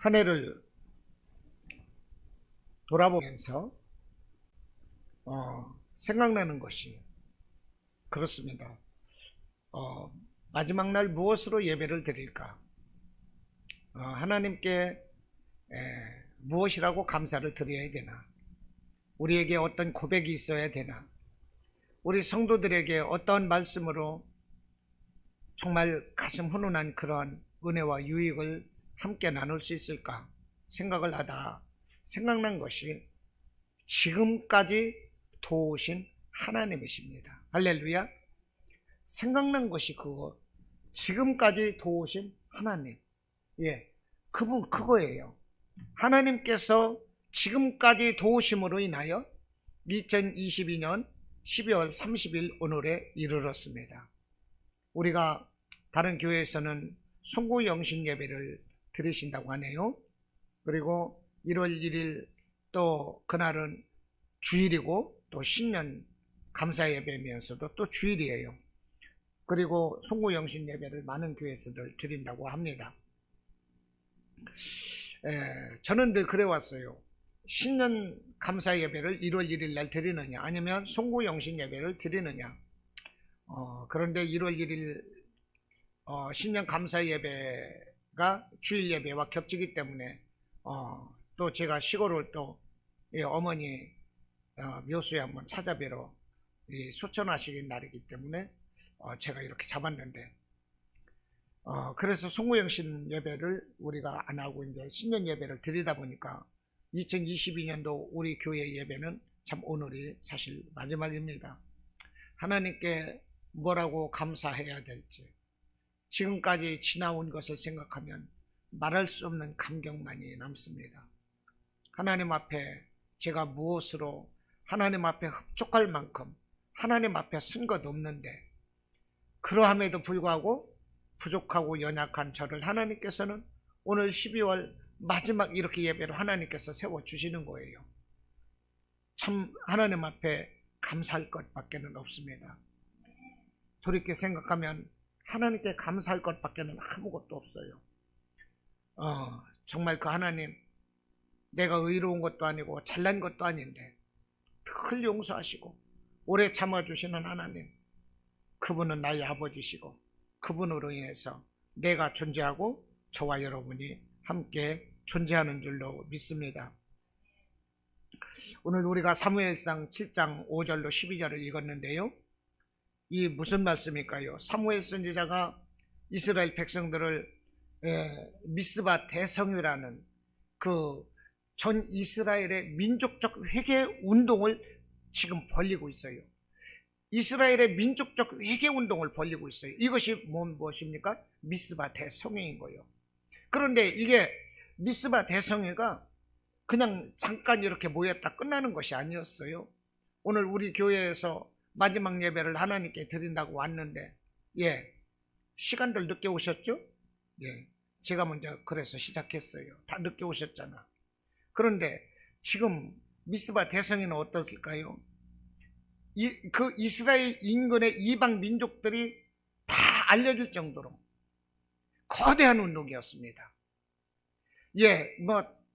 한 해를 돌아보면서 생각나는 것이 그렇습니다. 마지막 날 무엇으로 예배를 드릴까? 하나님께 무엇이라고 감사를 드려야 되나? 우리에게 어떤 고백이 있어야 되나? 우리 성도들에게 어떤 말씀으로 정말 가슴 훈훈한 그런 은혜와 유익을 함께 나눌 수 있을까 생각을 하다 생각난 것이 지금까지 도우신 하나님이십니다. 할렐루야. 생각난 것이 그거, 지금까지 도우신 하나님. 그분 그거예요. 하나님께서 지금까지 도우심으로 인하여 2022년 12월 30일 오늘에 이르렀습니다. 우리가 다른 교회에서는 송구영신 예배를 드리신다고 하네요. 그리고 1월 1일 또 그날은 주일이고 또 신년 감사 예배면서도 또 주일이에요. 그리고 송구영신 예배를 많은 교회에서들 드린다고 합니다. 저는 늘 그래왔어요. 신년 감사 예배를 1월 1일 날 드리느냐 아니면 송구영신 예배를 드리느냐. 그런데 1월 1일 신년 감사 예배가 주일 예배와 겹치기 때문에 또 제가 시골을 또 어머니 묘수에 한번 찾아뵈러 소천하시는 날이기 때문에 제가 이렇게 잡았는데 그래서 송구영신 예배를 우리가 안 하고 이제 신년 예배를 드리다 보니까 2022년도 우리 교회 예배는 참 오늘이 사실 마지막입니다. 하나님께 뭐라고 감사해야 될지 지금까지 지나온 것을 생각하면 말할 수 없는 감격만이 남습니다. 하나님 앞에 제가 무엇으로 하나님 앞에 흡족할 만큼 하나님 앞에 쓴 것 없는데 그러함에도 불구하고 부족하고 연약한 저를 하나님께서는 오늘 12월 마지막 이렇게 예배로 하나님께서 세워주시는 거예요. 참 하나님 앞에 감사할 것밖에는 없습니다. 돌이켜 생각하면 하나님께 감사할 것밖에는 아무것도 없어요. 정말 그 하나님, 내가 의로운 것도 아니고 잘난 것도 아닌데 늘 용서하시고 오래 참아주시는 하나님, 그분은 나의 아버지시고 그분으로 인해서 내가 존재하고 저와 여러분이 함께 존재하는 줄로 믿습니다. 오늘 우리가 사무엘상 7장 5절로 12절을 읽었는데요. 이 무슨 말씀일까요? 사무엘 선지자가 이스라엘 백성들을 미스바 대성회라는 그 전 이스라엘의 민족적 회개 운동을 지금 벌리고 있어요. 이스라엘의 민족적 회개 운동을 벌리고 있어요. 이것이 무엇입니까? 미스바 대성회인 거예요. 그런데 이게 미스바 대성회가 그냥 잠깐 이렇게 모였다 끝나는 것이 아니었어요. 오늘 우리 교회에서 마지막 예배를 하나님께 드린다고 왔는데 시간들 늦게 오셨죠? 제가 먼저 그래서 시작했어요. 다 늦게 오셨잖아. 그런데 지금 미스바 대성회는 어떻을까요? 그 이스라엘 인근의 이방 민족들이 다 알려질 정도로 거대한 운동이었습니다.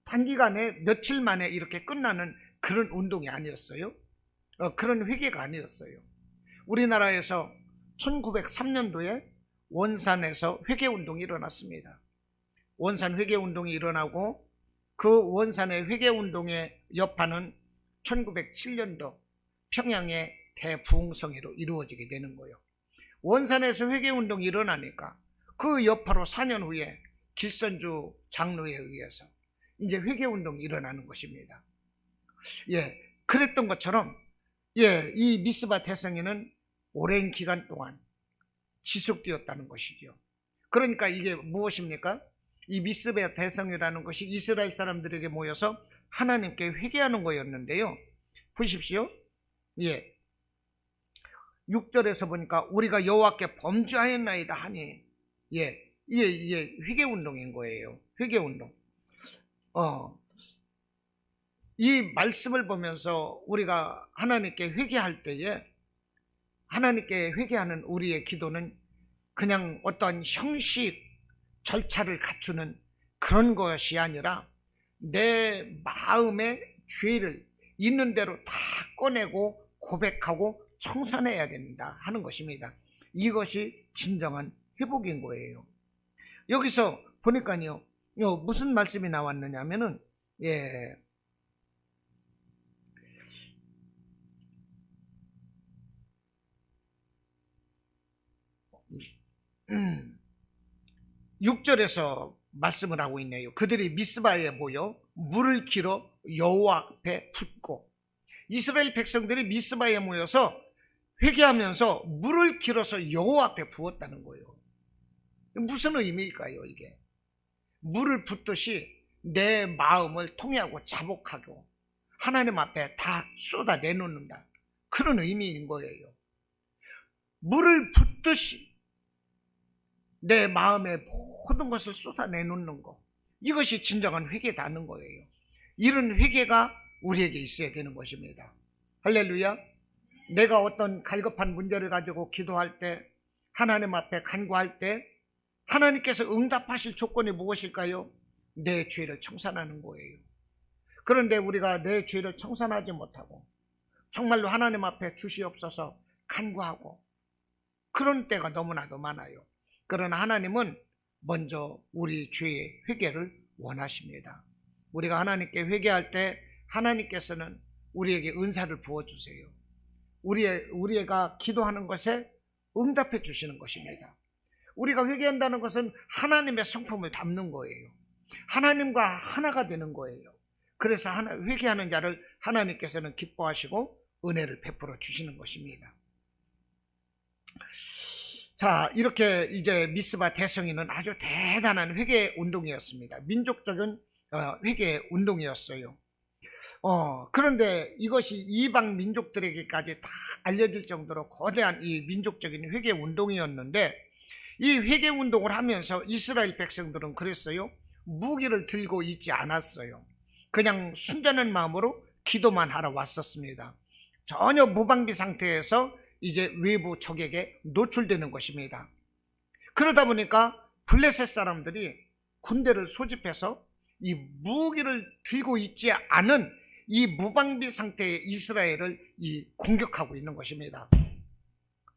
단기간에 며칠 만에 이렇게 끝나는 그런 운동이 아니었어요. 그런 회개가 아니었어요. 우리나라에서 1903년도에 원산에서 회개운동이 일어났습니다. 원산 회개운동이 일어나고 그 원산의 회개운동의 여파는 1907년도 평양의 대부흥성회로 이루어지게 되는 거예요. 원산에서 회개운동이 일어나니까 그 여파로 4년 후에 길선주 장로에 의해서 이제 회개운동이 일어나는 것입니다. 그랬던 것처럼 이 미스바 대성회는 오랜 기간 동안 지속되었다는 것이죠. 그러니까 이게 무엇입니까? 이 미스바 대성회라는 것이 이스라엘 사람들에게 모여서 하나님께 회개하는 거였는데요. 보십시오. 6절에서 보니까 우리가 여호와께 범죄하였나이다 하니 이게 회개운동인 거예요. 회개운동. 이 말씀을 보면서 우리가 하나님께 회개할 때에 하나님께 회개하는 우리의 기도는 그냥 어떠한 형식 절차를 갖추는 그런 것이 아니라 내 마음의 죄를 있는 대로 다 꺼내고 고백하고 청산해야 된다 하는 것입니다. 이것이 진정한 회복인 거예요. 여기서 보니까요, 무슨 말씀이 나왔느냐 하면은, 예, 6절에서 말씀을 하고 있네요. 그들이 미스바에 모여 물을 길어 여호와 앞에 붓고, 이스라엘 백성들이 미스바에 모여서 회개하면서 물을 길어서 여호와 앞에 부었다는 거예요. 무슨 의미일까요, 이게? 물을 붓듯이 내 마음을 통회하고 자복하고 하나님 앞에 다 쏟아내놓는다, 그런 의미인 거예요. 물을 붓듯이 내 마음의 모든 것을 쏟아내놓는 것, 이것이 진정한 회개다는 거예요. 이런 회개가 우리에게 있어야 되는 것입니다. 할렐루야. 내가 어떤 갈급한 문제를 가지고 기도할 때, 하나님 앞에 간구할 때 하나님께서 응답하실 조건이 무엇일까요? 내 죄를 청산하는 거예요. 그런데 우리가 내 죄를 청산하지 못하고 정말로 하나님 앞에 주시옵소서 간구하고 그런 때가 너무나도 많아요. 그러나 하나님은 먼저 우리 죄의 회개를 원하십니다. 우리가 하나님께 회개할 때 하나님께서는 우리에게 은사를 부어주세요. 우리가 기도하는 것에 응답해 주시는 것입니다. 우리가 회개한다는 것은 하나님의 성품을 담는 거예요. 하나님과 하나가 되는 거예요. 그래서 회개하는 자를 하나님께서는 기뻐하시고 은혜를 베풀어 주시는 것입니다. 자, 이렇게 이제 미스바 대성이는 아주 대단한 회개 운동이었습니다. 민족적인 회개 운동이었어요. 그런데 이것이 이방 민족들에게까지 다 알려질 정도로 거대한 이 민족적인 회개 운동이었는데, 이 회개 운동을 하면서 이스라엘 백성들은 그랬어요. 무기를 들고 있지 않았어요. 그냥 순전한 마음으로 기도만 하러 왔었습니다. 전혀 무방비 상태에서 이제 외부 적에게 노출되는 것입니다. 그러다 보니까 블레셋 사람들이 군대를 소집해서 이 무기를 들고 있지 않은 이 무방비 상태의 이스라엘을 공격하고 있는 것입니다.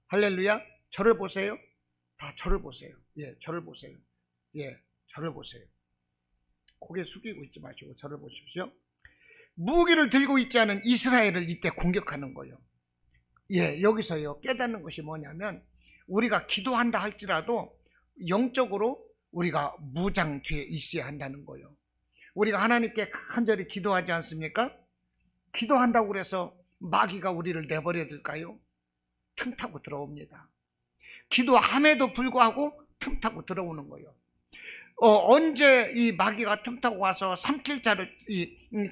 할렐루야. 저를 보세요. 다 저를 보세요. 예, 저를 보세요. 예, 저를 보세요. 고개 숙이고 있지 마시고 저를 보십시오. 무기를 들고 있지 않은 이스라엘을 이때 공격하는 거예요. 예, 여기서요 깨닫는 것이 뭐냐면, 우리가 기도한다 할지라도 영적으로 우리가 무장 뒤에 있어야 한다는 거예요. 우리가 하나님께 간절히 기도하지 않습니까? 기도한다고 그래서 마귀가 우리를 내버려 둘까요? 틈타고 들어옵니다. 기도함에도 불구하고 틈타고 들어오는 거예요. 언제 이 마귀가 틈타고 와서 삼킬 자를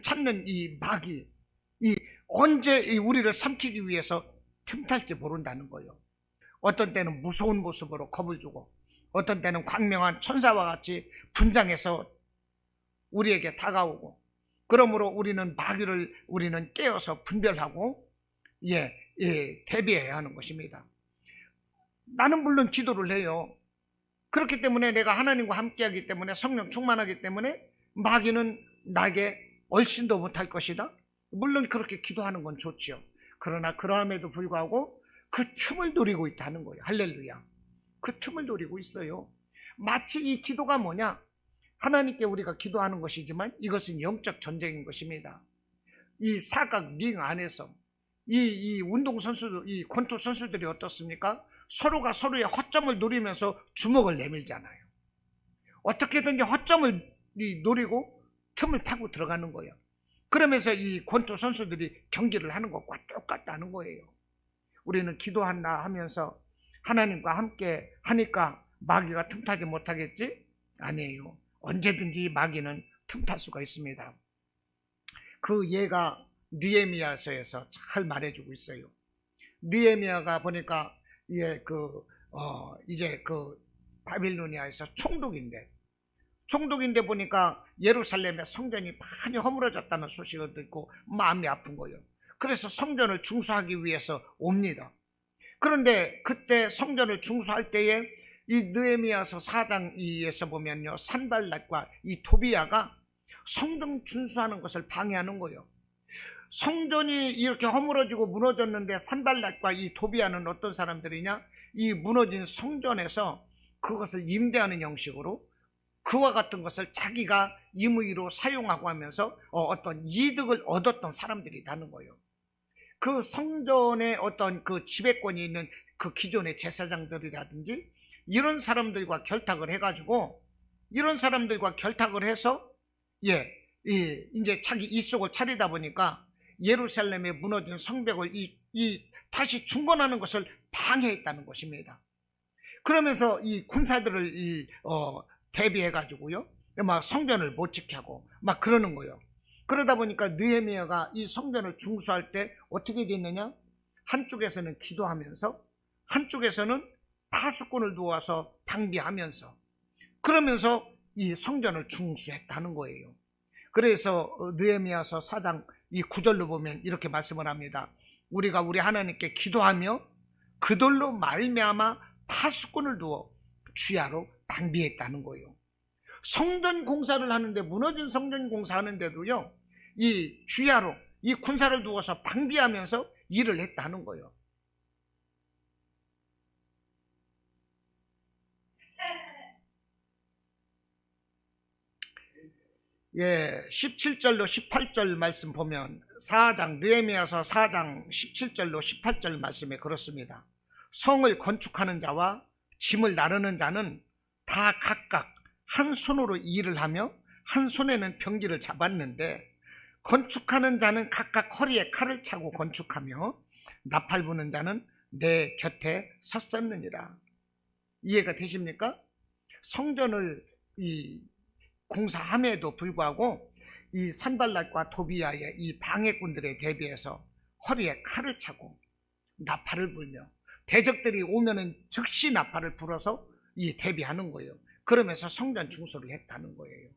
찾는 이 마귀, 언제 우리를 삼키기 위해서 틈탈지 모른다는 거예요. 어떤 때는 무서운 모습으로 겁을 주고, 어떤 때는 광명한 천사와 같이 분장해서 우리에게 다가오고, 그러므로 우리는 마귀를 깨어서 분별하고 대비해야 하는 것입니다. 나는 물론 기도를 해요. 그렇기 때문에 내가 하나님과 함께하기 때문에, 성령 충만하기 때문에 마귀는 나에게 얼씬도 못할 것이다. 물론 그렇게 기도하는 건 좋지요. 그러나 그러함에도 불구하고 그 틈을 노리고 있다는 거예요. 할렐루야. 그 틈을 노리고 있어요. 마치 이 기도가 뭐냐? 하나님께 우리가 기도하는 것이지만 이것은 영적 전쟁인 것입니다. 이 사각 링 안에서 이 운동선수들, 이 권투 선수들이 어떻습니까? 서로가 서로의 허점을 노리면서 주먹을 내밀잖아요. 어떻게든지 허점을 노리고 틈을 파고 들어가는 거예요. 그러면서 이 권투 선수들이 경기를 하는 것과 똑같다는 거예요. 우리는 기도한다 하면서 하나님과 함께 하니까 마귀가 틈타지 못하겠지? 아니에요. 언제든지 마귀는 틈탈 수가 있습니다. 그 예가 느헤미야서에서 잘 말해주고 있어요. 느헤미야가 보니까 이제 바빌로니아에서 총독인데 보니까 예루살렘의 성전이 많이 허물어졌다는 소식을 듣고 마음이 아픈 거예요. 그래서 성전을 중수하기 위해서 옵니다. 그런데 그때 성전을 중수할 때에 이 느헤미야서 4장에서 보면요, 산발랏과 이 토비야가 성전 준수하는 것을 방해하는 거예요. 성전이 이렇게 허물어지고 무너졌는데 산발랏과 이 토비야는 어떤 사람들이냐? 이 무너진 성전에서 그것을 임대하는 형식으로 그와 같은 것을 자기가 임의로 사용하고 하면서 어떤 이득을 얻었던 사람들이라는 거예요. 그 성전에 어떤 그 지배권이 있는 그 기존의 제사장들이라든지 이런 사람들과 결탁을 해가지고, 이런 사람들과 결탁을 해서 이제 자기 이속을 차리다 보니까 예루살렘에 무너진 성벽을 다시 중건하는 것을 방해했다는 것입니다. 그러면서 이 군사들을 대비해 가지고요, 막 성전을 못 지게 하고 막 그러는 거예요. 그러다 보니까 느헤미야가 이 성전을 중수할 때 어떻게 됐느냐? 한쪽에서는 기도하면서 한쪽에서는 파수꾼을 두어서 방비하면서, 그러면서 이 성전을 중수했다는 거예요. 그래서 느헤미야서 4장 이 9절로 보면 이렇게 말씀을 합니다. 우리가 우리 하나님께 기도하며 그들로 말미암아 파수꾼을 두어 주야로 방비했다는 거예요. 성전 공사를 하는데, 무너진 성전 공사하는데도요, 이 주야로 이 군사를 두어서 방비하면서 일을 했다는 거예요. 17절로 18절 말씀 보면, 느헤미야서 4장 17절로 18절 말씀에 그렇습니다. 성을 건축하는 자와 짐을 나르는 자는 다 각각 한 손으로 일을 하며 한 손에는 병기를 잡았는데, 건축하는 자는 각각 허리에 칼을 차고 건축하며 나팔 부는 자는 내 곁에 섰었느니라. 이해가 되십니까? 성전을 공사함에도 불구하고 이 산발랏과 토비야의 이 방해꾼들에 대비해서 허리에 칼을 차고 나팔을 불며, 대적들이 오면은 즉시 나팔을 불어서 대비하는 거예요. 그러면서 성전 중수를 했다는 거예요.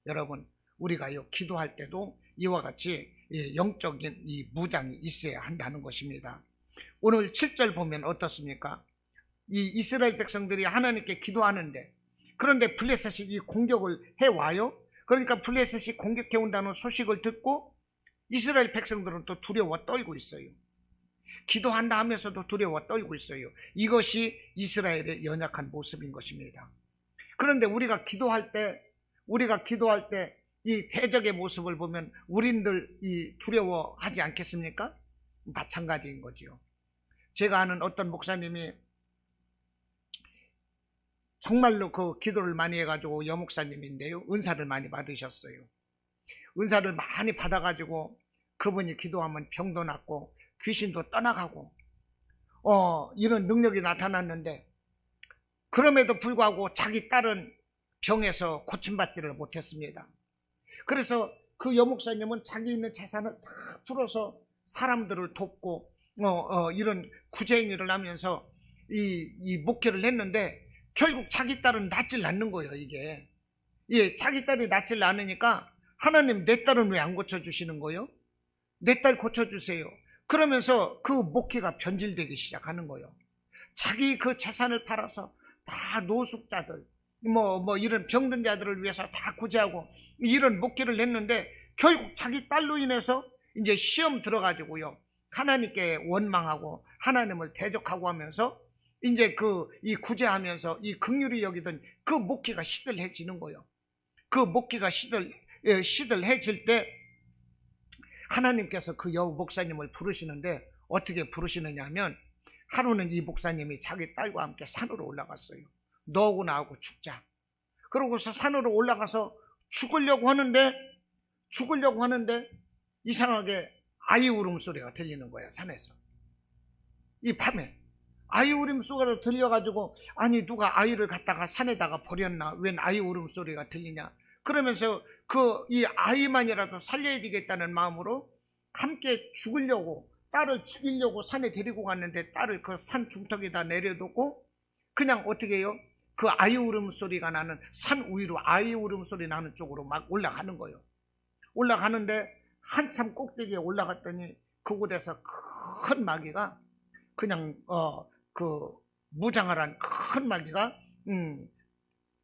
여러분, 우리가요, 기도할 때도 이와 같이 영적인 이 무장이 있어야 한다는 것입니다. 오늘 7절 보면 어떻습니까? 이 이스라엘 백성들이 하나님께 기도하는데, 그런데 블레셋이 이 공격을 해와요. 그러니까 블레셋이 공격해 온다는 소식을 듣고 이스라엘 백성들은 또 두려워 떨고 있어요. 기도한다 하면서도 두려워 떨고 있어요. 이것이 이스라엘의 연약한 모습인 것입니다. 그런데 우리가 기도할 때 이 대적의 모습을 보면 우린들 두려워하지 않겠습니까? 마찬가지인 거죠. 제가 아는 어떤 목사님이 정말로 그 기도를 많이 해가지고 여목사님인데요, 은사를 많이 받으셨어요. 은사를 많이 받아가지고 그분이 기도하면 병도 낫고 귀신도 떠나가고 이런 능력이 나타났는데, 그럼에도 불구하고 자기 딸은 병에서 고침받지를 못했습니다. 그래서 그 여목사님은 자기 있는 재산을 다 풀어서 사람들을 돕고 이런 구제행위를 하면서 이 목회를 했는데, 결국 자기 딸은 낫질 않는 거예요. 이게 자기 딸이 낫질 않으니까 하나님, 내 딸은 왜 안 고쳐주시는 거예요? 내 딸 고쳐주세요. 그러면서 그 목회가 변질되기 시작하는 거예요. 자기 그 재산을 팔아서 다 노숙자들, 이런 병든 자들을 위해서 다 구제하고 이런 목회를 했는데, 결국 자기 딸로 인해서 이제 시험 들어가지고요, 하나님께 원망하고 하나님을 대적하고 하면서 이제 이 구제하면서 이 긍휼히 여기던 그 목회가 시들해지는 거예요. 그 목회가 시들해질 때 하나님께서 그 여우 목사님을 부르시는데, 어떻게 부르시느냐 하면, 하루는 이 목사님이 자기 딸과 함께 산으로 올라갔어요. 너하고 나하고 죽자. 그러고서 산으로 올라가서 죽으려고 하는데 이상하게 아이 울음소리가 들리는 거야. 산에서 이 밤에 아이 울음소리가 들려가지고, 아니 누가 아이를 갖다가 산에다가 버렸나, 웬 아이 울음소리가 들리냐. 그러면서 이 아이만이라도 살려야 되겠다는 마음으로 함께 죽으려고, 딸을 죽이려고 산에 데리고 갔는데, 딸을 그 산 중턱에다 내려두고 그냥 어떻게 해요? 그 아이 울음소리가 나는 산 위로, 아이 울음소리 나는 쪽으로 막 올라가는 거예요. 올라가는데 한참 꼭대기에 올라갔더니 그곳에서 큰 마귀가 그냥 그 무장을 한 큰 마귀가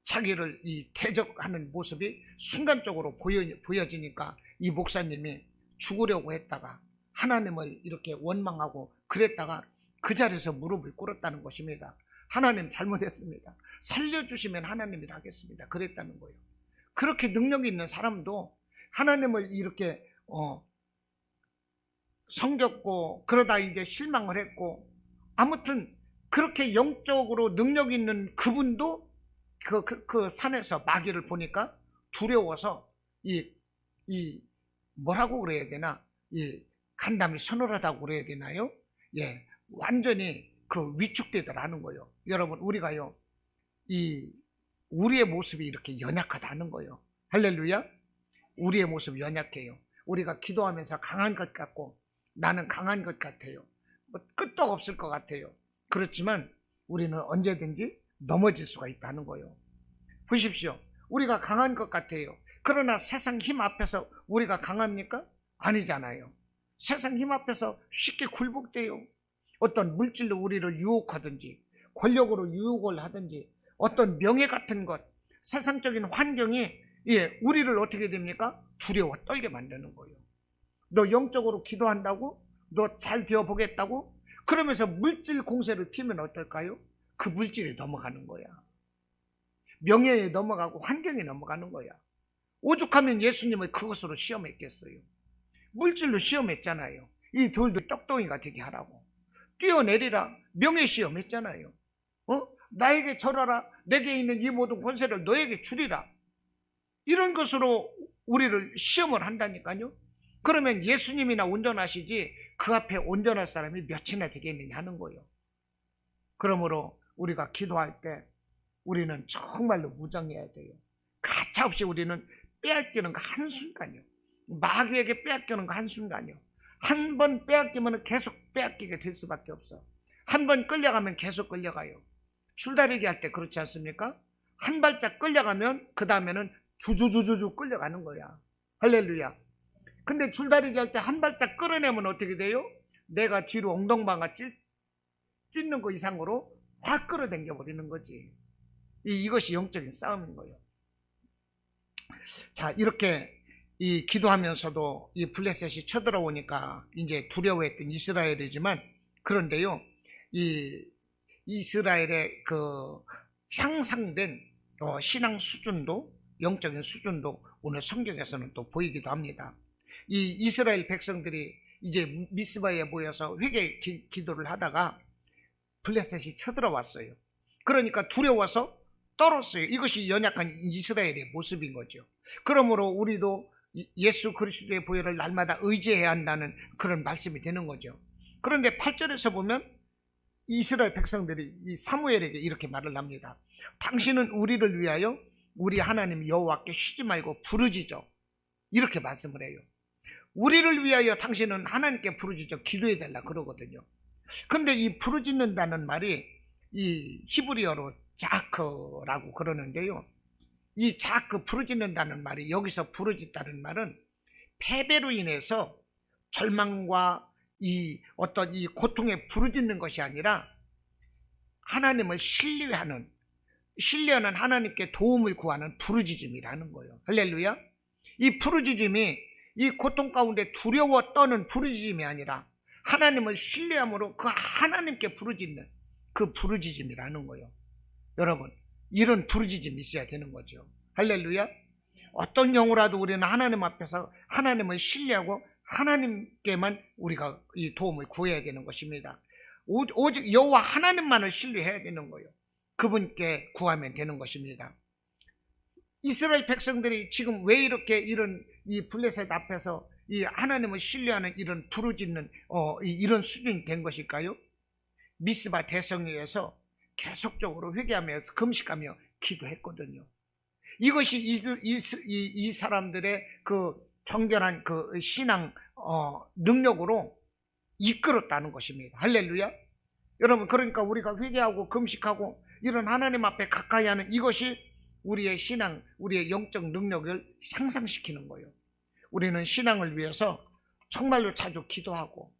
자기를 이 대적하는 모습이 순간적으로 보여지니까 이 목사님이 죽으려고 했다가 하나님을 이렇게 원망하고 그랬다가 그 자리에서 무릎을 꿇었다는 것입니다. 하나님 잘못했습니다. 살려주시면 하나님이 하겠습니다. 그랬다는 거예요. 그렇게 능력이 있는 사람도 하나님을 이렇게 섬겼고 그러다 이제 실망을 했고, 아무튼 그렇게 영적으로 능력 있는 그분도 그 산에서 마귀를 보니까 두려워서 뭐라고 그래야 되나, 간담이 서늘하다고 그래야 되나요? 예, 완전히 위축되더라는 거예요. 여러분, 우리가요, 우리의 모습이 이렇게 연약하다는 거예요. 할렐루야. 우리의 모습이 연약해요. 우리가 기도하면서 강한 것 같고, 나는 강한 것 같아요. 끝도 없을 것 같아요. 그렇지만 우리는 언제든지 넘어질 수가 있다는 거예요. 보십시오. 우리가 강한 것 같아요. 그러나 세상 힘 앞에서 우리가 강합니까? 아니잖아요. 세상 힘 앞에서 쉽게 굴복돼요. 어떤 물질로 우리를 유혹하든지, 권력으로 유혹을 하든지, 어떤 명예 같은 것, 세상적인 환경이 우리를 어떻게 됩니까? 두려워 떨게 만드는 거예요. 너 영적으로 기도한다고? 너 잘 되어보겠다고? 그러면서 물질 공세를 피면 어떨까요? 그 물질에 넘어가는 거야. 명예에 넘어가고 환경에 넘어가는 거야. 오죽하면 예수님을 그것으로 시험했겠어요. 물질로 시험했잖아요. 이 돌도 떡덩이가 되게 하라고. 뛰어내리라. 명예 시험했잖아요. 나에게 절하라. 내게 있는 이 모든 권세를 너에게 주리라. 이런 것으로 우리를 시험을 한다니까요. 그러면 예수님이나 온전하시지 그 앞에 온전할 사람이 몇이나 되겠느냐 하는 거예요. 그러므로 우리가 기도할 때 우리는 정말로 무장해야 돼요. 가차없이 우리는 빼앗기는 거 한순간이요. 마귀에게 빼앗기는 거 한순간이요. 한 번 빼앗기면 계속 빼앗기게 될 수밖에 없어. 한 번 끌려가면 계속 끌려가요. 줄다리기 할 때 그렇지 않습니까? 한 발짝 끌려가면 그 다음에는 주주주주주 끌려가는 거야. 할렐루야. 근데 줄다리기 할 때 한 발짝 끌어내면 어떻게 돼요? 내가 뒤로 엉덩방아 찢는 거 이상으로 확 끌어당겨 버리는 거지. 이것이 영적인 싸움인 거예요. 자, 이렇게 기도하면서도 이 블레셋이 쳐들어오니까 이제 두려워했던 이스라엘이지만, 그런데요, 이 이스라엘의 향상된 신앙 수준도, 영적인 수준도 오늘 성경에서는 또 보이기도 합니다. 이 이스라엘 백성들이 이제 미스바에 모여서 회개 기도를 하다가 블레셋이 쳐들어왔어요. 그러니까 두려워서 떨었어요. 이것이 연약한 이스라엘의 모습인 거죠. 그러므로 우리도 예수 그리스도의 보혈을 날마다 의지해야 한다는 그런 말씀이 되는 거죠. 그런데 8절에서 보면 이스라엘 백성들이 이 사무엘에게 이렇게 말을 합니다. 당신은 우리를 위하여 우리 하나님 여호와께 쉬지 말고 부르짖어. 이렇게 말씀을 해요. 우리를 위하여 당신은 하나님께 부르짖어 기도해 달라 그러거든요. 근데 이 부르짖는다는 말이 이 히브리어로 자크라고 그러는데요. 이 자크, 부르짖는다는 말이, 여기서 부르짖다는 말은 패배로 인해서 절망과 어떤 고통에 부르짖는 것이 아니라 하나님을 신뢰하는 하나님께 도움을 구하는 부르짖음이라는 거예요. 할렐루야. 이 부르짖음이 이 고통 가운데 두려워 떠는 부르짖음이 아니라 하나님을 신뢰함으로 그 하나님께 부르짖는 그 부르짖음이라는 거예요. 여러분, 이런 부르짖음이 있어야 되는 거죠. 할렐루야. 어떤 경우라도 우리는 하나님 앞에서 하나님을 신뢰하고 하나님께만 우리가 이 도움을 구해야 되는 것입니다. 오직 여호와 하나님만을 신뢰해야 되는 거예요. 그분께 구하면 되는 것입니다. 이스라엘 백성들이 지금 왜 이렇게 이 블레셋 앞에서 이 하나님을 신뢰하는 이런 부르짖는 이런 수준이 된 것일까요? 미스바 대성회에서 계속적으로 회개하면서 금식하며 기도했거든요. 이것이 이 사람들의 그 정결한 그 신앙 능력으로 이끌었다는 것입니다. 할렐루야. 여러분, 그러니까 우리가 회개하고 금식하고 이런 하나님 앞에 가까이 하는 이것이 우리의 신앙, 우리의 영적 능력을 향상시키는 거예요. 우리는 신앙을 위해서 정말로 자주 기도하고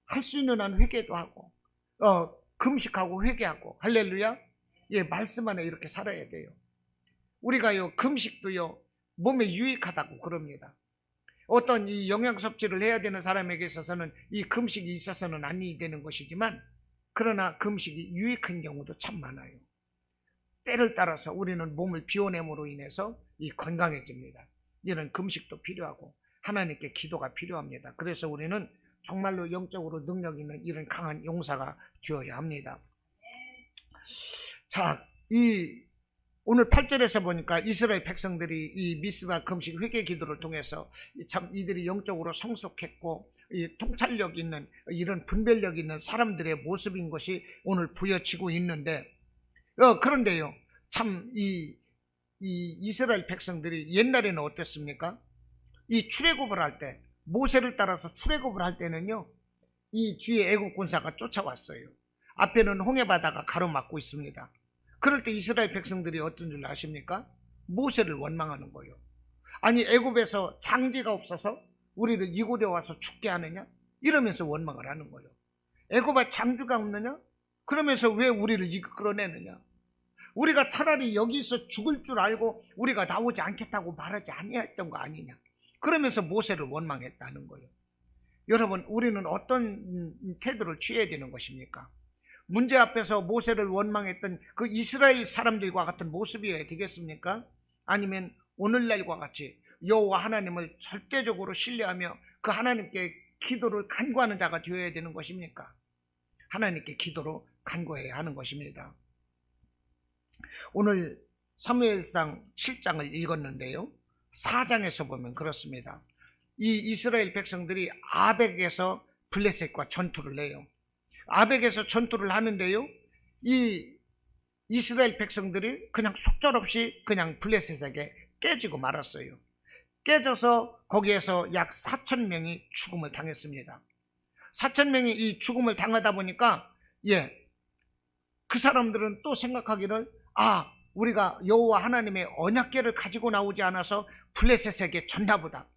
할 수 있는 한 회개도 하고 금식하고 회개하고, 할렐루야. 예, 말씀 안에 이렇게 살아야 돼요. 우리가요, 금식도요, 몸에 유익하다고 그럽니다. 어떤 이 영양 섭취를 해야 되는 사람에게 있어서는 이 금식이 있어서는 아니 되는 것이지만, 그러나 금식이 유익한 경우도 참 많아요. 때를 따라서 우리는 몸을 비워냄으로 인해서 이 건강해집니다. 이런 금식도 필요하고 하나님께 기도가 필요합니다. 그래서 우리는 정말로 영적으로 능력 있는 이런 강한 용사가 되어야 합니다. 자, 오늘 8절에서 보니까 이스라엘 백성들이 이 미스바 금식 회개 기도를 통해서 참 이들이 영적으로 성숙했고 이 통찰력 있는 이런 분별력 있는 사람들의 모습인 것이 오늘 보여지고 있는데, 그런데요, 참 이 이스라엘 백성들이 옛날에는 어땠습니까? 이 출애굽을 할 때, 모세를 따라서 출애굽을 할 때는요, 이 뒤에 애국 군사가 쫓아왔어요. 앞에는 홍해바다가 가로막고 있습니다. 그럴 때 이스라엘 백성들이 어떤 줄 아십니까? 모세를 원망하는 거예요. 아니, 애굽에서 장지가 없어서 우리를 이곳에 와서 죽게 하느냐? 이러면서 원망을 하는 거예요. 애굽에 장주가 없느냐? 그러면서 왜 우리를 이끌어내느냐? 우리가 차라리 여기서 죽을 줄 알고 우리가 나오지 않겠다고 말하지 아니했던 거 아니냐? 그러면서 모세를 원망했다는 거예요. 여러분, 우리는 어떤 태도를 취해야 되는 것입니까? 문제 앞에서 모세를 원망했던 그 이스라엘 사람들과 같은 모습이어야 되겠습니까? 아니면 오늘날과 같이 여호와 하나님을 절대적으로 신뢰하며 그 하나님께 기도를 간구하는 자가 되어야 되는 것입니까? 하나님께 기도로 간구해야 하는 것입니다. 오늘 사무엘상 7장을 읽었는데요, 4장에서 보면 그렇습니다. 이 이스라엘 백성들이 아벡에서 블레셋과 전투를 해요. 아벡에서 전투를 하는데요, 이 이스라엘 백성들이 그냥 속절없이 그냥 블레셋에게 깨지고 말았어요. 깨져서 거기에서 약 4,000명이 죽음을 당했습니다. 4,000명이 이 죽음을 당하다 보니까 그 사람들은 또 생각하기를, 우리가 여호와 하나님의 언약궤를 가지고 나오지 않아서 블레셋에게 졌나 보다.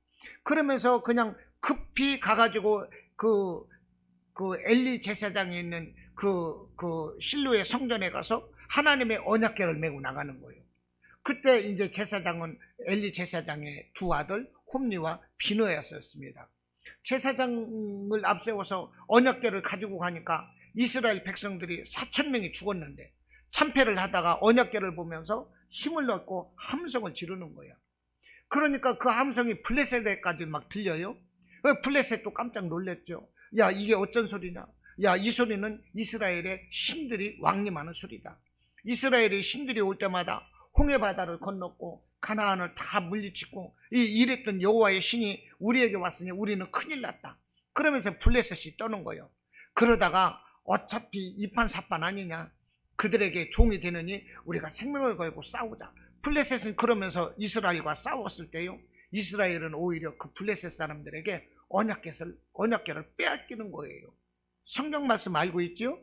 그러면서 그냥 급히 가가지고 그 엘리 제사장이 있는 그 실로의 성전에 가서 하나님의 언약궤를 메고 나가는 거예요. 그때 이제 제사장은 엘리 제사장의 두 아들 홈리와 비느야였습니다. 제사장을 앞세워서 언약궤를 가지고 가니까 이스라엘 백성들이 4,000명이 죽었는데 참패를 하다가 언약궤를 보면서 힘을 얻고 함성을 지르는 거예요. 그러니까 그 함성이 블레셋에까지 막 들려요. 블레셋도 깜짝 놀랐죠. 야, 이게 어쩐 소리냐? 야, 이 소리는 이스라엘의 신들이 왕림하는 소리다. 이스라엘의 신들이 올 때마다 홍해바다를 건넜고 가나안을 다 물리치고 이랬던 여호와의 신이 우리에게 왔으니 우리는 큰일 났다. 그러면서 블레셋이 떠는 거예요. 그러다가 어차피 이판사판 아니냐, 그들에게 종이 되느니 우리가 생명을 걸고 싸우자. 블레셋은 그러면서 이스라엘과 싸웠을 때요, 이스라엘은 오히려 그 블레셋 사람들에게 언약궤를 빼앗기는 거예요. 성경 말씀 알고 있죠?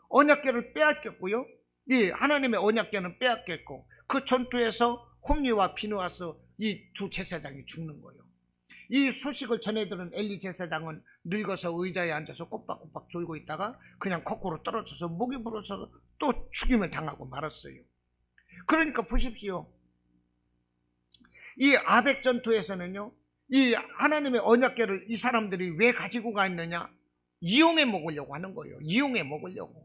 언약궤를 빼앗겼고요, 이 하나님의 언약궤는 빼앗겼고, 그 전투에서 홈리와 비느하스 이 두 제사장이 죽는 거예요. 이 소식을 전해들은 엘리 제사장은 늙어서 의자에 앉아서 꼬박꼬박 졸고 있다가 그냥 거꾸로 떨어져서 목이 부러져서 또 죽임을 당하고 말았어요. 그러니까 보십시오. 이 아벡 전투에서는요, 이 하나님의 언약궤를 이 사람들이 왜 가지고 가 있느냐? 이용해 먹으려고 하는 거예요. 이용해 먹으려고.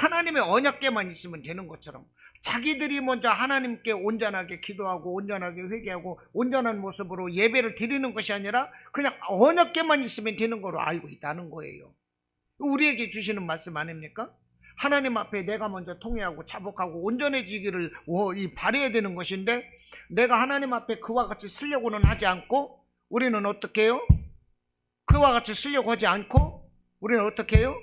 하나님의 언약궤만 있으면 되는 것처럼 자기들이 먼저 하나님께 온전하게 기도하고 온전하게 회개하고 온전한 모습으로 예배를 드리는 것이 아니라 그냥 언약궤만 있으면 되는 거로 알고 있다는 거예요. 우리에게 주시는 말씀 아닙니까? 하나님 앞에 내가 먼저 통회하고 자복하고 온전해지기를 바라야 되는 것인데, 내가 하나님 앞에 그와 같이 쓰려고는 하지 않고 우리는 어떻게 해요? 그와 같이 쓰려고 하지 않고 우리는 어떻게 해요?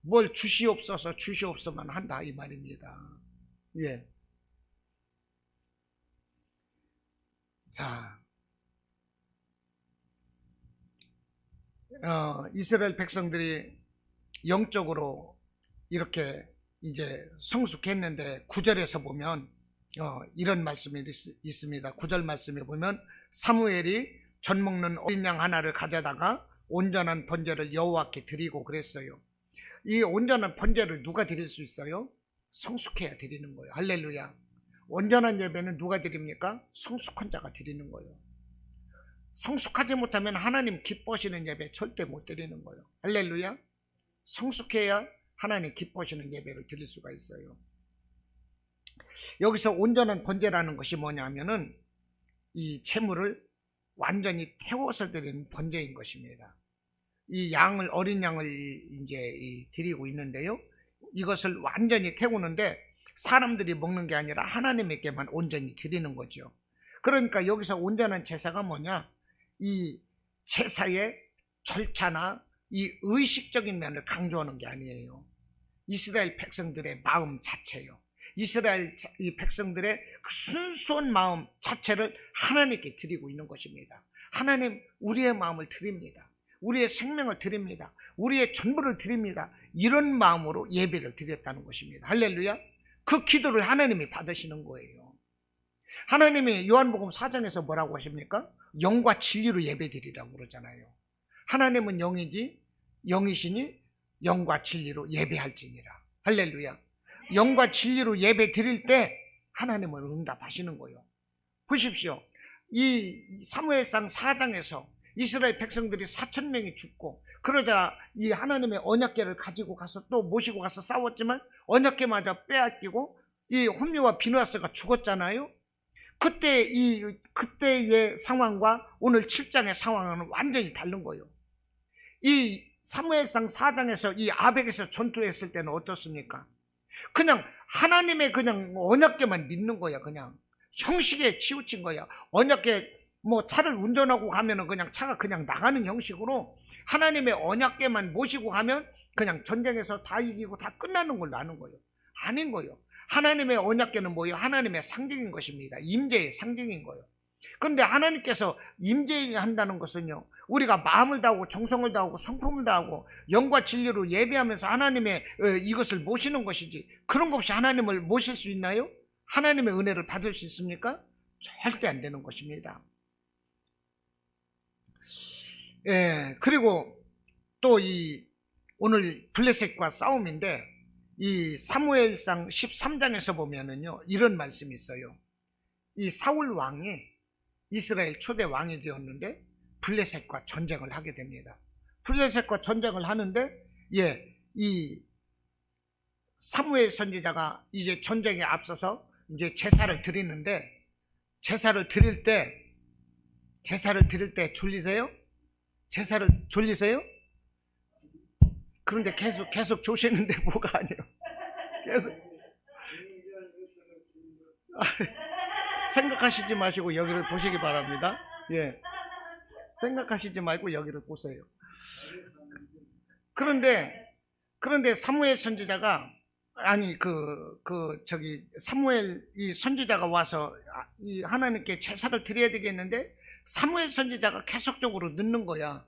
뭘 주시옵소서만 한다 이 말입니다. 자, 이스라엘 백성들이 영적으로 이렇게 이제 성숙했는데 9절에서 보면 이런 말씀이 있습니다. 9절 말씀에 보면 사무엘이 젖먹는 어린 양 하나를 가져다가 온전한 번제를 여호와께 드리고 그랬어요. 이 온전한 번제를 누가 드릴 수 있어요? 성숙해야 드리는 거예요. 할렐루야. 온전한 예배는 누가 드립니까? 성숙한 자가 드리는 거예요. 성숙하지 못하면 하나님 기뻐하시는 예배 절대 못 드리는 거예요. 할렐루야. 성숙해야 하나님 기뻐하시는 예배를 드릴 수가 있어요. 여기서 온전한 번제라는 것이 뭐냐면은 이 채물을 완전히 태워서 드리는 번제인 것입니다. 이 양을, 어린 양을 이제 드리고 있는데요. 이것을 완전히 태우는데 사람들이 먹는 게 아니라 하나님에게만 온전히 드리는 거죠. 그러니까 여기서 온전한 제사가 뭐냐? 이 제사의 절차나 이 의식적인 면을 강조하는 게 아니에요. 이스라엘 백성들의 마음 자체요. 이스라엘 이 백성들의 그 순수한 마음 자체를 하나님께 드리고 있는 것입니다. 하나님, 우리의 마음을 드립니다. 우리의 생명을 드립니다. 우리의 전부를 드립니다. 이런 마음으로 예배를 드렸다는 것입니다. 할렐루야. 그 기도를 하나님이 받으시는 거예요. 하나님이 요한복음 4장에서 뭐라고 하십니까? 영과 진리로 예배드리라고 그러잖아요. 하나님은 영이지, 영이시니 영과 진리로 예배할지니라. 할렐루야. 영과 진리로 예배 드릴 때 하나님은 응답하시는 거예요. 보십시오. 이 사무엘상 4장에서 이스라엘 백성들이 4,000명이 죽고, 그러자 이 하나님의 언약궤를 가지고 가서 또 모시고 가서 싸웠지만 언약궤마저 빼앗기고 이 홈리와 비누아스가 죽었잖아요. 그때의 상황과 오늘 7장의 상황은 완전히 다른 거예요. 이 사무엘상 4장에서 이 아벡에서 전투했을 때는 어떻습니까? 그냥 하나님의 그냥 언약궤만 믿는 거야. 그냥 형식에 치우친 거야. 언약궤 뭐 차를 운전하고 가면은 그냥 차가 그냥 나가는 형식으로 하나님의 언약궤만 모시고 가면 그냥 전쟁에서 다 이기고 다 끝나는 걸로 아는 거예요. 아닌 거예요. 하나님의 언약궤는 뭐예요? 하나님의 상징인 것입니다. 임재의 상징인 거예요. 그런데 하나님께서 임재한다는 것은요, 우리가 마음을 다하고 정성을 다하고 성품을 다하고 영과 진리로 예배하면서 하나님의 이것을 모시는 것이지, 그런 것 없이 하나님을 모실 수 있나요? 하나님의 은혜를 받을 수 있습니까? 절대 안 되는 것입니다. 그리고 또 오늘 블레셋과 싸움인데, 이 사무엘상 13장에서 보면은요, 이런 말씀이 있어요. 이 사울 왕이 이스라엘 초대 왕이 되었는데 블레셋과 전쟁을 하게 됩니다. 블레셋과 전쟁을 하는데, 이 사무엘 선지자가 이제 전쟁에 앞서서 이제 제사를 드리는데, 제사를 드릴 때 졸리세요? 제사를 졸리세요? 그런데 계속 조시는데 뭐가 아니에요. 계속 생각하시지 마시고 여기를 보시기 바랍니다. 생각하시지 말고 여기를 보세요. 그런데 사무엘 선지자가, 사무엘 이 선지자가 와서 이 하나님께 제사를 드려야 되겠는데 사무엘 선지자가 계속적으로 늦는 거야.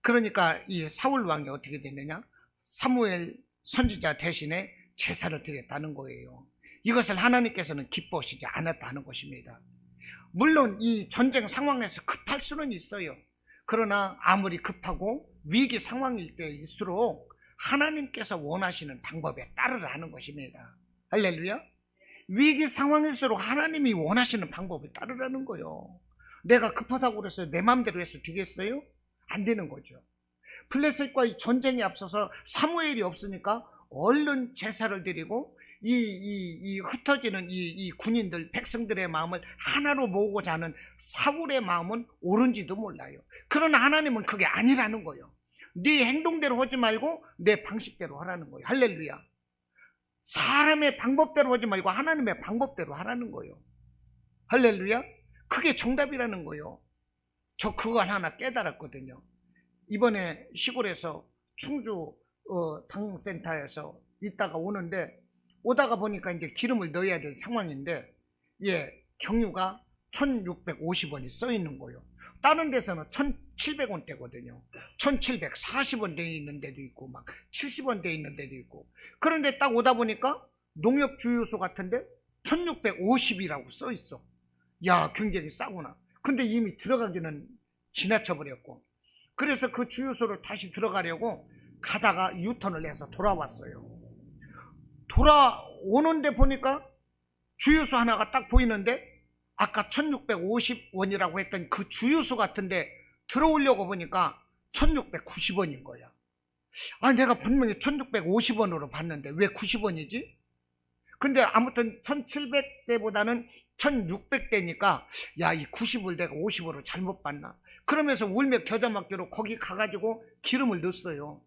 그러니까 이 사울 왕이 어떻게 됐느냐? 사무엘 선지자 대신에 제사를 드렸다는 거예요. 이것을 하나님께서는 기뻐하시지 않았다는 것입니다. 물론 이 전쟁 상황에서 급할 수는 있어요. 그러나 아무리 급하고 위기 상황일 때일수록 하나님께서 원하시는 방법에 따르라는 것입니다. 할렐루야. 위기 상황일수록 하나님이 원하시는 방법에 따르라는 거예요. 내가 급하다고 그래서 내 마음대로 해서 되겠어요? 안 되는 거죠. 블레셋과 이 전쟁에 앞서서 사무엘이 없으니까 얼른 제사를 드리고 이 흩어지는 이 군인들, 백성들의 마음을 하나로 모으고자 하는 사울의 마음은 옳은지도 몰라요. 그러나 하나님은 그게 아니라는 거예요. 네 행동대로 하지 말고 내 방식대로 하라는 거예요. 할렐루야. 사람의 방법대로 하지 말고 하나님의 방법대로 하라는 거예요. 할렐루야. 그게 정답이라는 거예요. 저 그걸 하나 깨달았거든요. 이번에 시골에서 충주 당센터에서 있다가 오다가 보니까 이제 기름을 넣어야 될 상황인데, 경유가 1,650원이 써 있는 거예요. 다른 데서는 1,700원대거든요. 1,740원 돼 있는 데도 있고 막 70원 돼 있는 데도 있고. 그런데 딱 오다 보니까 농협 주유소 같은데 1,650이라고 써 있어. 야, 굉장히 싸구나. 근데 이미 들어가기는 지나쳐 버렸고. 그래서 그 주유소를 다시 들어가려고 가다가 유턴을 해서 돌아왔어요. 돌아오는데 보니까 주유소 하나가 딱 보이는데 아까 1650원이라고 했던 그 주유소 같은데 들어오려고 보니까 1690원인 거야. 아, 내가 분명히 1650원으로 봤는데 왜 90원이지? 근데 아무튼 1700대보다는 1600대니까 야, 이 90을 내가 50으로 잘못 봤나? 그러면서 울며 겨자 먹기로 거기 가가지고 기름을 넣었어요.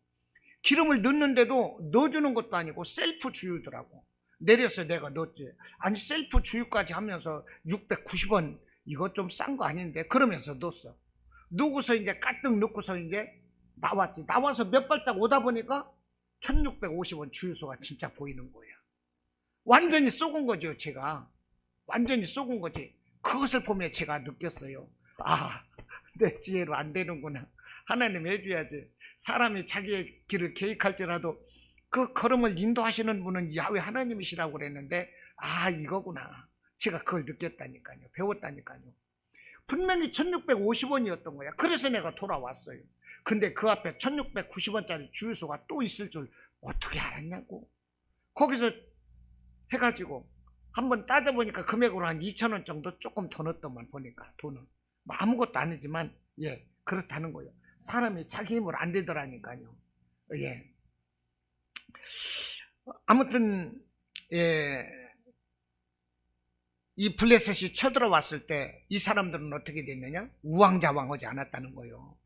기름을 넣는데도 넣어주는 것도 아니고 셀프 주유더라고. 내려서 내가 넣었지. 아니, 셀프 주유까지 하면서 690원 이거 좀 싼 거 아닌데? 그러면서 넣었어. 넣고서 이제 까뜩 넣고서 이제 나왔지. 나와서 몇 발짝 오다 보니까 1650원 주유소가 진짜 보이는 거야. 완전히 쏘은 거죠, 제가. 완전히 쏘은 거지. 그것을 보며 제가 느꼈어요. 아, 내 지혜로 안 되는구나. 하나님 해줘야지. 사람이 자기의 길을 계획할지라도 그 걸음을 인도하시는 분은 야훼 하나님이시라고 그랬는데, 아, 이거구나. 제가 그걸 느꼈다니까요. 배웠다니까요. 분명히 1650원이었던 거야. 그래서 내가 돌아왔어요. 근데 그 앞에 1690원짜리 주유소가 또 있을 줄 어떻게 알았냐고. 거기서 해가지고 한번 따져보니까 금액으로 한 2,000원 정도 조금 더 넣었더만 보니까 돈은. 뭐 아무것도 아니지만, 예, 그렇다는 거예요. 사람이 자기 힘으로 안 되더라니까요. 예. 아무튼, 예. 이 블레셋이 쳐들어왔을 때 이 사람들은 어떻게 됐느냐? 우왕좌왕하지 않았다는 거예요.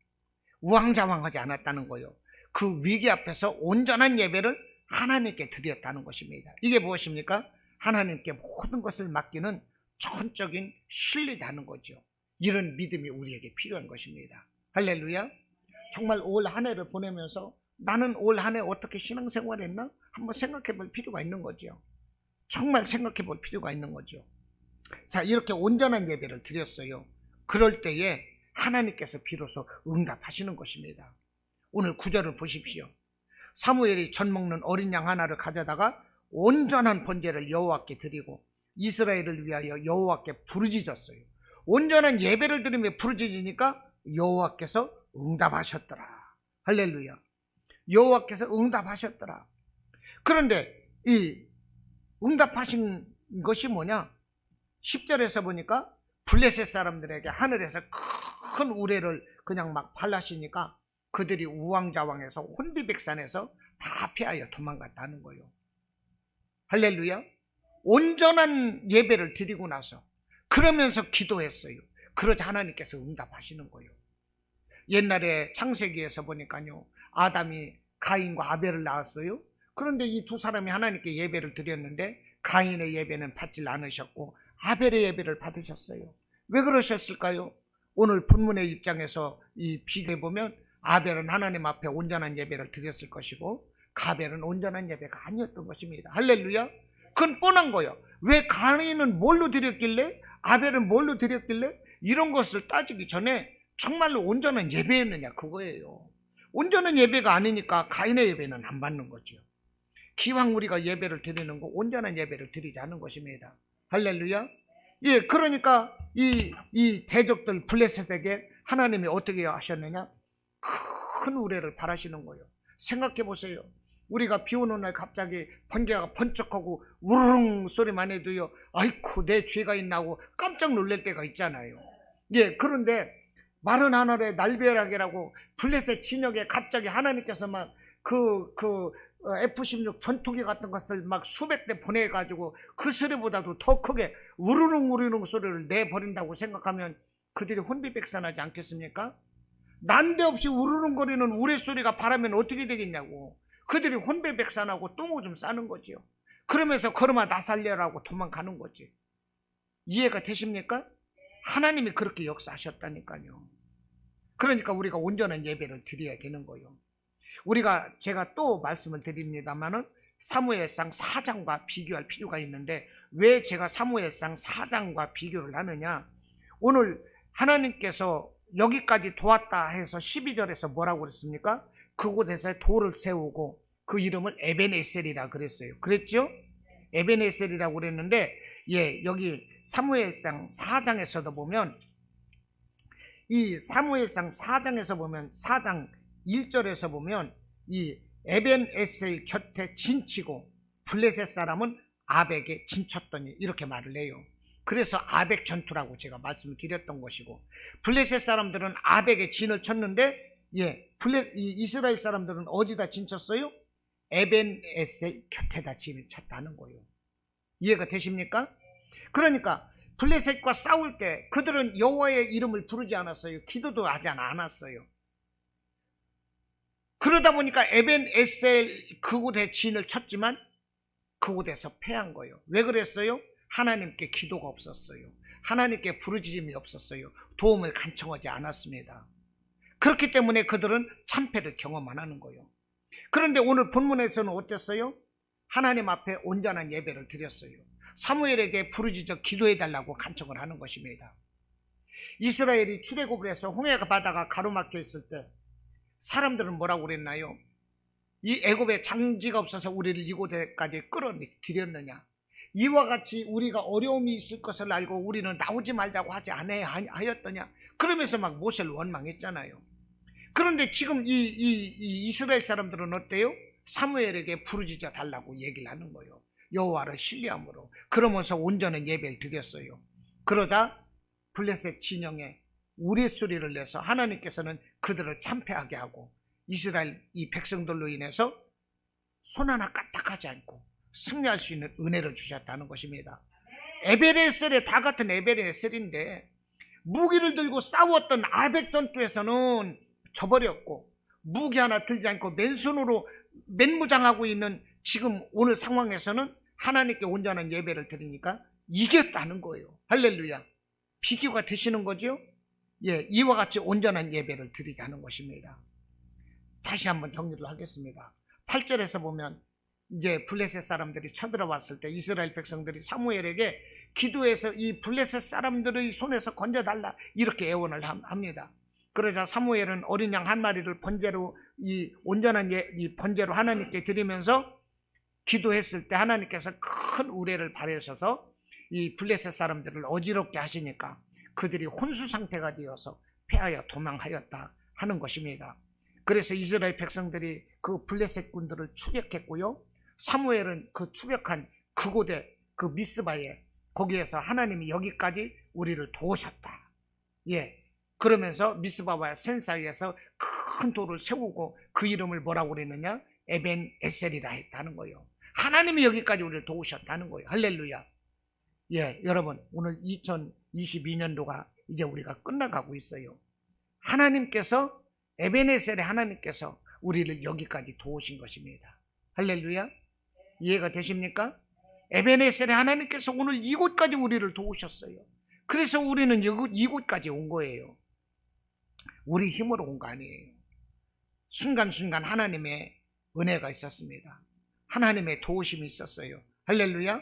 우왕좌왕하지 않았다는 거예요. 그 위기 앞에서 온전한 예배를 하나님께 드렸다는 것입니다. 이게 무엇입니까? 하나님께 모든 것을 맡기는 전적인 신뢰다는 거죠. 이런 믿음이 우리에게 필요한 것입니다. 할렐루야. 정말 올 한 해를 보내면서 나는 올 한 해 어떻게 신앙생활했나? 한번 생각해 볼 필요가 있는 거죠. 정말 생각해 볼 필요가 있는 거죠. 자, 이렇게 온전한 예배를 드렸어요. 그럴 때에 하나님께서 비로소 응답하시는 것입니다. 오늘 9절을 보십시오. 사무엘이 젖 먹는 어린 양 하나를 가져다가 온전한 번제를 여호와께 드리고 이스라엘을 위하여 여호와께 부르짖었어요. 온전한 예배를 드리며 부르짖으니까 여호와께서 응답하셨더라. 할렐루야. 여호와께서 응답하셨더라. 그런데 이 응답하신 것이 뭐냐? 10절에서 보니까 블레셋 사람들에게 하늘에서 큰 우레를 그냥 막 발라시니까 그들이 우왕좌왕해서 혼비백산해서 다 피하여 도망갔다는 거예요. 할렐루야. 온전한 예배를 드리고 나서 그러면서 기도했어요. 그러자 하나님께서 응답하시는 거예요. 옛날에 창세기에서 보니까요, 아담이 가인과 아벨을 낳았어요. 그런데 이 두 사람이 하나님께 예배를 드렸는데 가인의 예배는 받지 않으셨고 아벨의 예배를 받으셨어요. 왜 그러셨을까요? 오늘 본문의 입장에서 이 비교해 보면 아벨은 하나님 앞에 온전한 예배를 드렸을 것이고 가벨은 온전한 예배가 아니었던 것입니다. 할렐루야. 그건 뻔한 거예요. 왜 가인은 뭘로 드렸길래 아벨은 뭘로 드렸길래 이런 것을 따지기 전에 정말로 온전한 예배였느냐 그거예요. 온전한 예배가 아니니까 가인의 예배는 안 받는 거죠. 기왕 우리가 예배를 드리는 거 온전한 예배를 드리지 않는 것입니다. 할렐루야. 예, 그러니까 이 대적들 블레셋에게 하나님이 어떻게 하셨느냐? 큰 우레를 바라시는 거예요. 생각해 보세요. 우리가 비 오는 날 갑자기 번개가 번쩍하고 우르릉 소리만 해도요, 아이쿠 내 죄가 있나고 깜짝 놀랄 때가 있잖아요. 예, 그런데 마른 하늘에 날벼락이라고 블레셋 진영에 갑자기 하나님께서 막 F-16 전투기 같은 것을 막 수백 대 보내가지고 그 소리보다도 더 크게 우르릉 우르릉 소리를 내버린다고 생각하면 그들이 혼비백산하지 않겠습니까? 난데없이 우르릉거리는 우레소리가 바라면 어떻게 되겠냐고. 그들이 혼비백산하고 똥오줌 싸는 거지요. 그러면서 걸음아 나 살려라고 도망가는 거지. 이해가 되십니까? 하나님이 그렇게 역사하셨다니까요. 그러니까 우리가 온전한 예배를 드려야 되는 거예요. 제가 또 말씀을 드립니다만은 사무엘상 4장과 비교할 필요가 있는데 왜 제가 사무엘상 4장과 비교를 하느냐? 오늘 하나님께서 여기까지 도왔다 해서 12절에서 뭐라고 그랬습니까? 그곳에서 돌을 세우고 그 이름을 에벤에셀이라 그랬어요. 그랬죠? 에벤에셀이라고 그랬는데 예, 여기 사무엘상 4장에서도 보면 이 사무엘상 4장에서 보면 4장 1절에서 보면 이 에벤에셀 곁에 진치고 블레셋 사람은 아벡에 진쳤더니 이렇게 말을 해요. 그래서 아벡 전투라고 제가 말씀을 드렸던 것이고, 블레셋 사람들은 아벡에 진을 쳤는데 이스라엘 사람들은 어디다 진쳤어요? 에벤에셀 곁에다 진을 쳤다는 거예요. 이해가 되십니까? 그러니까 블레셋과 싸울 때 그들은 여호와의 이름을 부르지 않았어요. 기도도 하지 않았어요. 그러다 보니까 에벤에셀 그곳에 진을 쳤지만 그곳에서 패한 거예요. 왜 그랬어요? 하나님께 기도가 없었어요. 하나님께 부르짖음이 없었어요. 도움을 간청하지 않았습니다. 그렇기 때문에 그들은 참패를 경험만 하는 거예요. 그런데 오늘 본문에서는 어땠어요? 하나님 앞에 온전한 예배를 드렸어요. 사무엘에게 부르짖어 기도해달라고 간청을 하는 것입니다. 이스라엘이 출애굽을 해서 홍해가 바다가 가로막혀 있을 때 사람들은 뭐라고 그랬나요? 이 애굽에 장지가 없어서 우리를 이곳에까지 끌어들였느냐? 이와 같이 우리가 어려움이 있을 것을 알고 우리는 나오지 말자고 하지 하였더냐? 그러면서 막 모세를 원망했잖아요. 그런데 지금 이 이스라엘 사람들은 어때요? 사무엘에게 부르짖어 달라고 얘기를 하는 거예요. 여호와를 신뢰함으로. 그러면서 온전한 예배를 드렸어요. 그러자 블레셋 진영에 우레소리를 내서 하나님께서는 그들을 참패하게 하고 이스라엘 이 백성들로 인해서 손 하나 까딱하지 않고 승리할 수 있는 은혜를 주셨다는 것입니다. 에베네셀의 다 같은 에베네셀인데 무기를 들고 싸웠던 아벡 전투에서는 져버렸고, 무기 하나 들지 않고 맨손으로 맨무장하고 있는 지금 오늘 상황에서는 하나님께 온전한 예배를 드리니까 이겼다는 거예요. 할렐루야. 비교가 되시는 거죠? 이와 같이 온전한 예배를 드리자는 것입니다. 다시 한번 정리를 하겠습니다. 8절에서 보면 이제 블레셋 사람들이 쳐들어왔을 때 이스라엘 백성들이 사무엘에게 기도해서 이 블레셋 사람들의 손에서 건져달라 이렇게 애원을 합니다. 그러자 사무엘은 어린 양 한 마리를 번제로 이 온전한 이 번제로 하나님께 드리면서 기도했을 때 하나님께서 큰 우레를 발하셔서 이 블레셋 사람들을 어지럽게 하시니까 그들이 혼수 상태가 되어서 패하여 도망하였다 하는 것입니다. 그래서 이스라엘 백성들이 그 블레셋 군들을 추격했고요. 사무엘은 그 추격한 그곳에 그 미스바에 거기에서 하나님이 여기까지 우리를 도우셨다. 그러면서 미스바와 센 사이에서 큰 돌을 세우고 그 이름을 뭐라고 그랬느냐? 에벤에셀이라 했다는 거예요. 하나님이 여기까지 우리를 도우셨다는 거예요. 할렐루야. 여러분, 오늘 2022년도가 이제 우리가 끝나가고 있어요. 하나님께서 에벤에셀의 하나님께서 우리를 여기까지 도우신 것입니다. 할렐루야. 이해가 되십니까? 에벤에셀의 하나님께서 오늘 이곳까지 우리를 도우셨어요. 그래서 우리는 이곳까지 온 거예요. 우리 힘으로 온 거 아니에요. 순간순간 하나님의 은혜가 있었습니다. 하나님의 도우심이 있었어요. 할렐루야.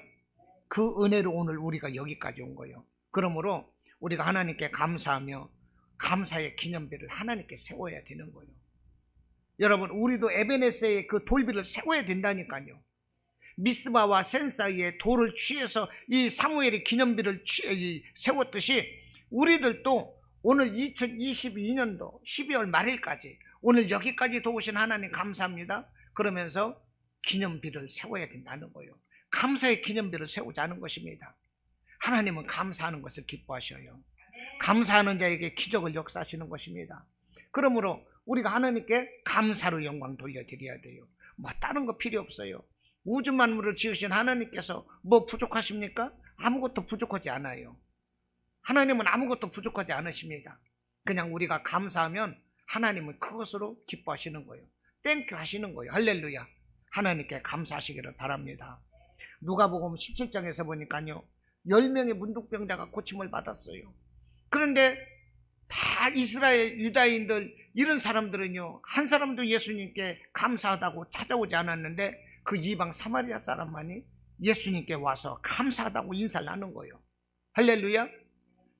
그 은혜로 오늘 우리가 여기까지 온 거예요. 그러므로 우리가 하나님께 감사하며 감사의 기념비를 하나님께 세워야 되는 거예요. 여러분, 우리도 에베네스의 그 돌비를 세워야 된다니까요. 미스바와 센 사이에 돌을 취해서 이 사무엘의 기념비를 세웠듯이 우리들도 오늘 2022년도 12월 말일까지 오늘 여기까지 도우신 하나님 감사합니다. 그러면서 기념비를 세워야 된다는 거예요. 감사의 기념비를 세우자는 것입니다. 하나님은 감사하는 것을 기뻐하셔요. 감사하는 자에게 기적을 역사하시는 것입니다. 그러므로 우리가 하나님께 감사로 영광 돌려드려야 돼요. 다른 거 필요 없어요. 우주 만물을 지으신 하나님께서 뭐 부족하십니까? 아무것도 부족하지 않아요. 하나님은 아무것도 부족하지 않으십니다. 그냥 우리가 감사하면 하나님은 그것으로 기뻐하시는 거예요. 땡큐 하시는 거예요. 할렐루야. 하나님께 감사하시기를 바랍니다. 누가복음 17장에서 보니까요, 10명의 문둥병자가 고침을 받았어요. 그런데 다 이스라엘 유다인들 이런 사람들은요, 한 사람도 예수님께 감사하다고 찾아오지 않았는데 그 이방 사마리아 사람만이 예수님께 와서 감사하다고 인사를 하는 거예요. 할렐루야.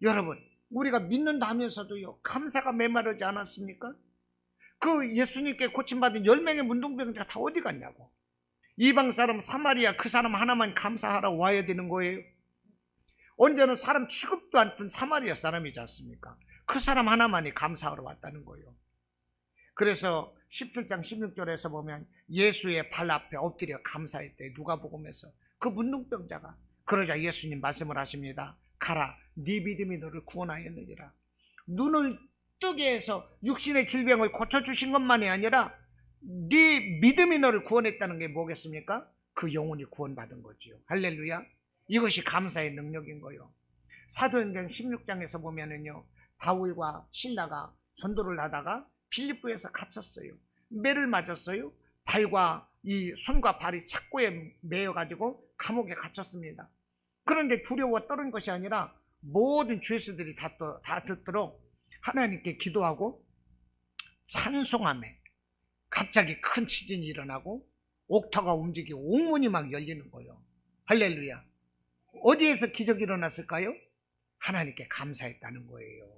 여러분, 우리가 믿는다 하면서도요, 감사가 메마르지 않았습니까? 그 예수님께 고침받은 10명의 문둥병자가 다 어디 갔냐고. 이방 사람 사마리아 그 사람 하나만 감사하러 와야 되는 거예요. 언제는 사람 취급도 않던 사마리아 사람이지 않습니까? 그 사람 하나만이 감사하러 왔다는 거예요. 그래서 17장 16절에서 보면 예수의 발 앞에 엎드려 감사했대. 누가복음에서 그 문둥병자가. 그러자 예수님 말씀을 하십니다. 가라, 네 믿음이 너를 구원하였느니라. 눈을 뜨게 해서 육신의 질병을 고쳐주신 것만이 아니라 네 믿음이 너를 구원했다는 게 뭐겠습니까? 그 영혼이 구원받은 거지요. 할렐루야. 이것이 감사의 능력인 거요. 사도행전 16장에서 보면은요, 바울과 실라가 전도를 하다가 빌립보에서 갇혔어요. 매를 맞았어요. 발과 이 손과 발이 착고에 매여가지고 감옥에 갇혔습니다. 그런데 두려워 떠는 것이 아니라 모든 죄수들이 다 듣도록 하나님께 기도하고 찬송하며 갑자기 큰 지진이 일어나고 옥터가 움직이고 옥문이 막 열리는 거예요. 할렐루야. 어디에서 기적이 일어났을까요? 하나님께 감사했다는 거예요.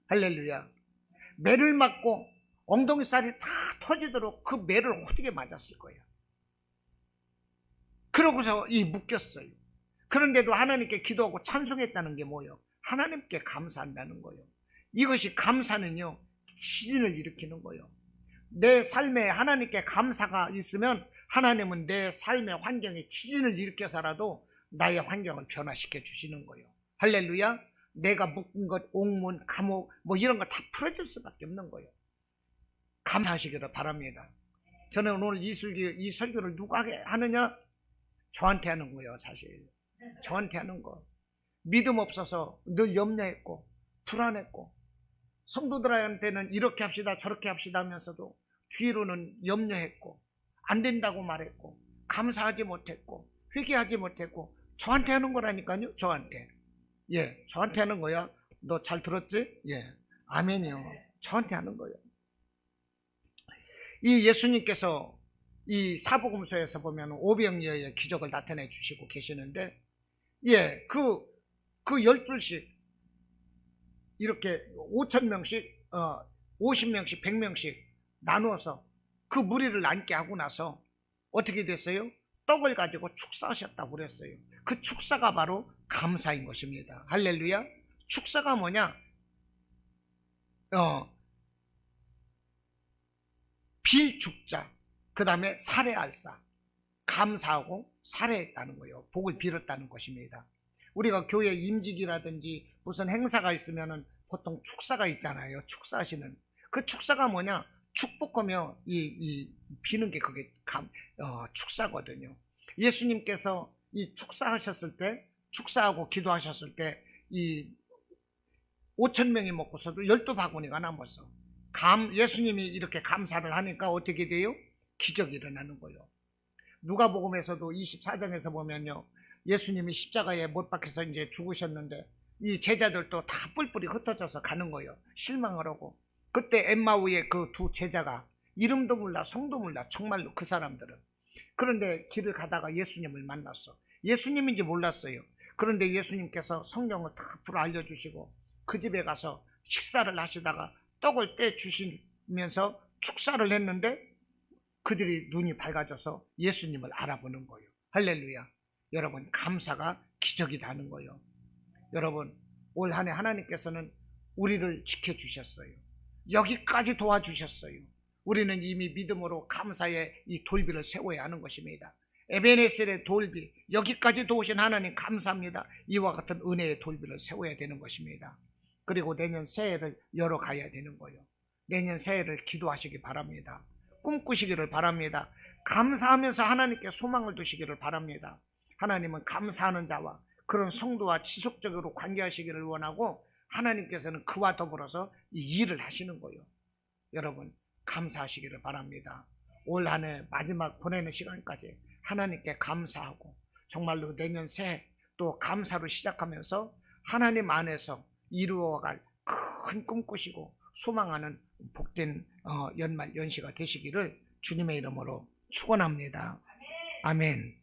할렐루야. 매를 맞고 엉덩이살이 다 터지도록 그 매를 어떻게 맞았을 거예요. 그러고서 묶였어요. 그런데도 하나님께 기도하고 찬송했다는 게 뭐예요? 하나님께 감사한다는 거예요. 이것이 감사는요, 지진을 일으키는 거예요. 내 삶에 하나님께 감사가 있으면 하나님은 내 삶의 환경에 지진을 일으켜서라도 나의 환경을 변화시켜 주시는 거예요. 할렐루야. 내가 묶은 것, 옥문, 감옥 뭐 이런 거 다 풀어질 수밖에 없는 거예요. 감사하시기를 바랍니다. 저는 오늘 이 설교를 누가 하느냐? 저한테 하는 거예요. 사실 저한테 하는 거. 믿음 없어서 늘 염려했고 불안했고, 성도들한테는 이렇게 합시다 저렇게 합시다 하면서도 뒤로는 염려했고 안 된다고 말했고 감사하지 못했고 회개하지 못했고, 저한테 하는 거라니까요. 저한테. 예, 저한테 하는 거야. 너 잘 들었지? 예, 아멘이요. 저한테 하는 거예요. 이 예수님께서 이 사복음서에서 보면 오병이어의 기적을 나타내 주시고 계시는데, 예, 그 12씩 이렇게 5,000명씩 50명씩 100명씩 나누어서 그 무리를 앉게 하고 나서 어떻게 됐어요? 떡을 가지고 축사하셨다고 그랬어요. 그 축사가 바로 감사인 것입니다. 할렐루야. 축사가 뭐냐? 빌죽자, 그 다음에 살해할사. 감사하고 살해했다는 거예요. 복을 빌었다는 것입니다. 우리가 교회 임직이라든지 무슨 행사가 있으면은 보통 축사가 있잖아요. 축사하시는. 그 축사가 뭐냐? 축복하며 비는 게 그게 축사거든요. 예수님께서 이 축사하셨을 때, 축사하고 기도하셨을 때, 이 5,000명이 먹고서도 12바구니가 남았어. 예수님이 이렇게 감사를 하니까 어떻게 돼요? 기적이 일어나는 거예요. 누가복음에서도 24장에서 보면요, 예수님이 십자가에 못 박혀서 이제 죽으셨는데 이 제자들도 다 뿔뿔이 흩어져서 가는 거예요. 실망을 하고. 그때 엠마우의 그 두 제자가 이름도 몰라 성도 몰라, 정말로 그 사람들은. 그런데 길을 가다가 예수님을 만났어. 예수님인지 몰랐어요. 그런데 예수님께서 성경을 다 풀어 알려주시고 그 집에 가서 식사를 하시다가 떡을 떼주시면서 축사를 했는데 그들이 눈이 밝아져서 예수님을 알아보는 거예요. 할렐루야. 여러분, 감사가 기적이다 하는 거예요. 여러분, 올 한 해 하나님께서는 우리를 지켜주셨어요. 여기까지 도와주셨어요. 우리는 이미 믿음으로 감사의 이 돌비를 세워야 하는 것입니다. 에베네셀의 돌비, 여기까지 도우신 하나님 감사합니다. 이와 같은 은혜의 돌비를 세워야 되는 것입니다. 그리고 내년 새해를 열어가야 되는 거예요. 내년 새해를 기도하시기 바랍니다. 꿈꾸시기를 바랍니다. 감사하면서 하나님께 소망을 두시기를 바랍니다. 하나님은 감사하는 자와 그런 성도와 지속적으로 관계하시기를 원하고, 하나님께서는 그와 더불어서 이 일을 하시는 거예요. 여러분, 감사하시기를 바랍니다. 올 한 해 마지막 보내는 시간까지 하나님께 감사하고 정말로 내년 새해 또 감사로 시작하면서 하나님 안에서 이루어갈 큰 꿈 꾸시고 소망하는 복된 연말 연시가 되시기를 주님의 이름으로 축원합니다. 아멘.